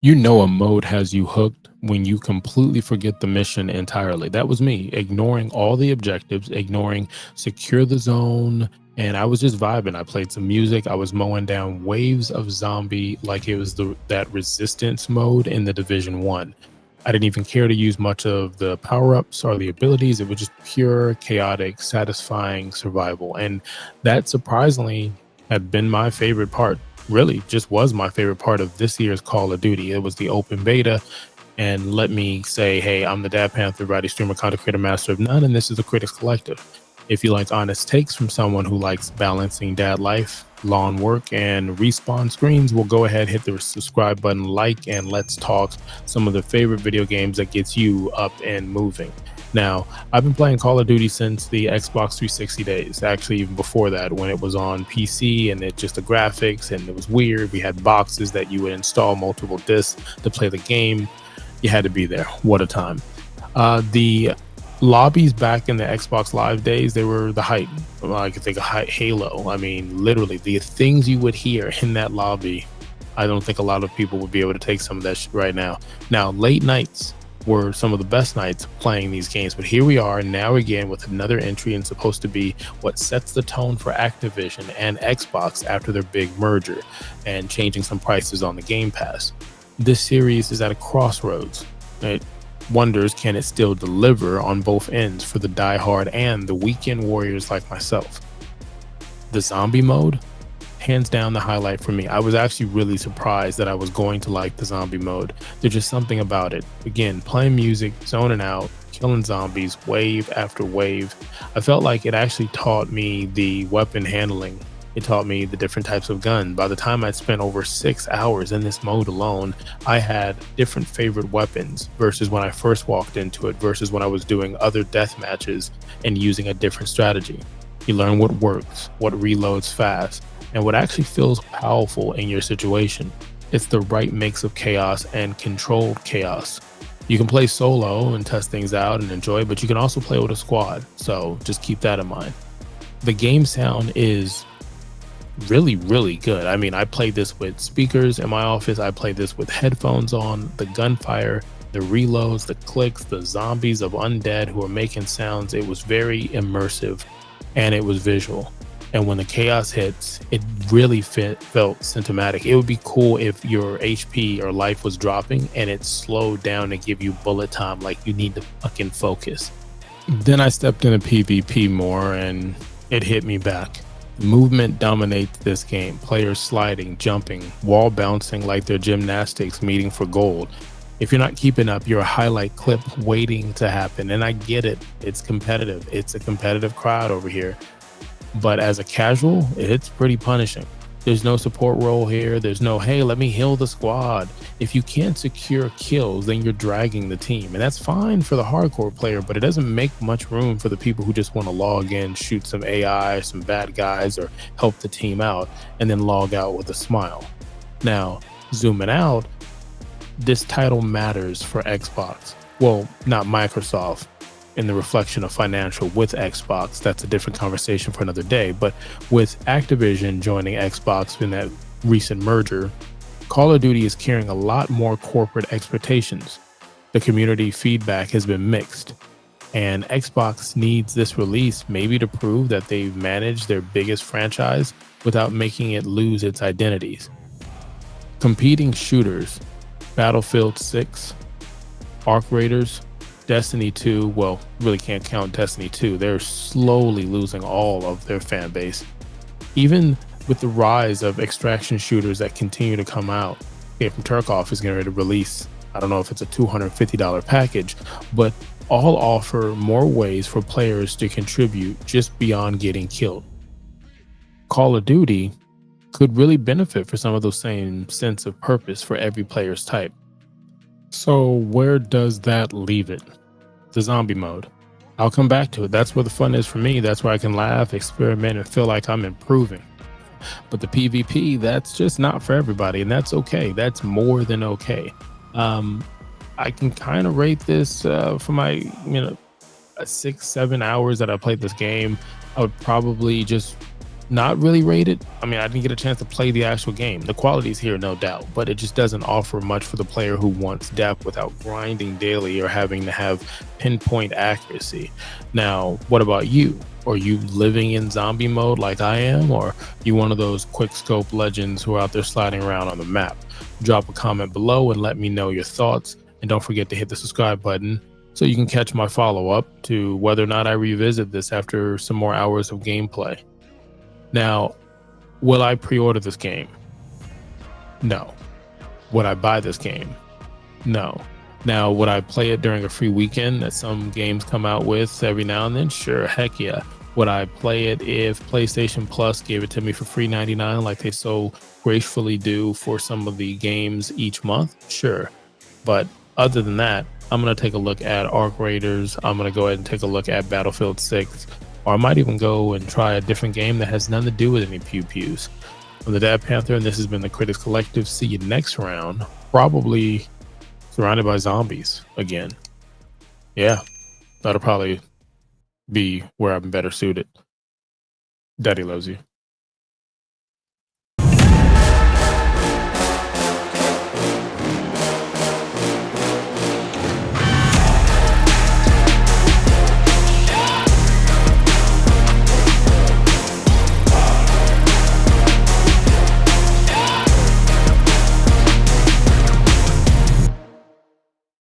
You know a mode has you hooked when you completely forget the mission entirely. That was me, ignoring all the objectives, ignoring secure the zone, and I was just vibing. I played some music. I was mowing down waves of zombie like it was that resistance mode in the Division 1. I didn't even care to use much of the power-ups or the abilities. It was just pure, chaotic, satisfying survival. And that surprisingly had been my favorite part, really just was my favorite part of this year's Call of Duty. It was the open beta. And let me say, hey, I'm the Dad Panther, Variety Streamer, Content Creator, Master of None, and this is the Critics Collective. If you like honest takes from someone who likes balancing dad life, lawn work, and respawn screens, we'll go ahead, hit the subscribe button, like, and let's talk some of the favorite video games that gets you up and moving. Now, I've been playing Call of Duty since the Xbox 360 days, actually even before that, when it was on PC and it just the graphics and it was weird. We had boxes that you would install multiple discs to play the game. You had to be there. What a time. The lobbies back in the Xbox Live days, they were the height. I could think of Halo. I mean, literally, the things you would hear in that lobby, I don't think a lot of people would be able to take some of that shit right now. Now, late nights were some of the best nights playing these games, but here we are now again with another entry and supposed to be what sets the tone for Activision and Xbox after their big merger and changing some prices on the Game Pass. This series is at a crossroads. It wonders, can it still deliver on both ends for the diehard and the weekend warriors like myself? The zombie mode, hands down the highlight for me. I was actually really surprised that I was going to like the zombie mode. There's just something about it. Again, playing music, zoning out, killing zombies, wave after wave. I felt like it actually taught me the weapon handling. It taught me the different types of gun. By the time I'd spent over 6 hours in this mode alone, I had different favorite weapons versus when I first walked into it versus when I was doing other death matches and using a different strategy. You learn what works, what reloads fast, and what actually feels powerful in your situation. It's the right mix of chaos and controlled chaos. You can play solo and test things out and enjoy, but you can also play with a squad. So just keep that in mind. The game sound is really good. I mean, I played this with speakers in my office. I played this with headphones on. The gunfire, the reloads, the clicks, the zombies of undead who are making sounds. It was very immersive and it was visual. And when the chaos hits, it really felt cinematic. It would be cool if your HP or life was dropping and it slowed down to give you bullet time, like you need to fucking focus. Then I stepped into PvP more and it hit me back. Movement dominates this game. Players sliding, jumping, wall bouncing like they're gymnastics meeting for gold. If you're not keeping up, you're a highlight clip waiting to happen. And I get it. It's competitive. It's a competitive crowd over here. But as a casual, it's pretty punishing. There's no support role here. There's no, hey, let me heal the squad. If you can't secure kills, then you're dragging the team. And that's fine for the hardcore player, but it doesn't make much room for the people who just want to log in, shoot some AI, some bad guys, or help the team out, and then log out with a smile. Now, zooming out, this title matters for Xbox. Well, not Microsoft in the reflection of financial with Xbox. That's a different conversation for another day. But with Activision joining Xbox in that recent merger, Call of Duty is carrying a lot more corporate expectations. The community feedback has been mixed, and Xbox needs this release maybe to prove that they've managed their biggest franchise without making it lose its identities. Competing shooters, Battlefield 6, Arc Raiders, Destiny 2, well, really can't count Destiny 2. They're slowly losing all of their fan base. Even with the rise of extraction shooters that continue to come out, from Tarkov is getting ready to release, I don't know if it's a $250 package, but all offer more ways for players to contribute just beyond getting killed. Call of Duty could really benefit for some of those same sense of purpose for every player's type. So where does that leave it? The zombie mode. I'll come back to it. That's where the fun is for me. That's where I can laugh, experiment, and feel like I'm improving. But the PvP, that's just not for everybody, and that's okay. That's more than okay. I can kind of rate this for my 6-7 hours that I played this game. I would probably just not really rated. I mean, I didn't get a chance to play the actual game. The quality is here, no doubt, but it just doesn't offer much for the player who wants depth without grinding daily or having to have pinpoint accuracy. Now, what about you? Are you living in zombie mode like I am, or you one of those quick scope legends who are out there sliding around on the map? Drop a comment below and let me know your thoughts. And don't forget to hit the subscribe button so you can catch my follow-up to whether or not I revisit this after some more hours of gameplay. Now, will I pre-order this game? No. Would I buy this game? No. Now, would I play it during a free weekend that some games come out with every now and then? Sure, heck yeah. Would I play it if PlayStation Plus gave it to me for free 99 like they so gracefully do for some of the games each month? Sure. But other than that, I'm going to take a look at Arc Raiders. I'm going to go ahead and take a look at Battlefield 6. Or I might even go and try a different game that has nothing to do with any pew-pews. I'm the Dad Panther, and this has been the Critics Collective. See you next round. Probably surrounded by zombies again. Yeah, that'll probably be where I'm better suited. Daddy loves you.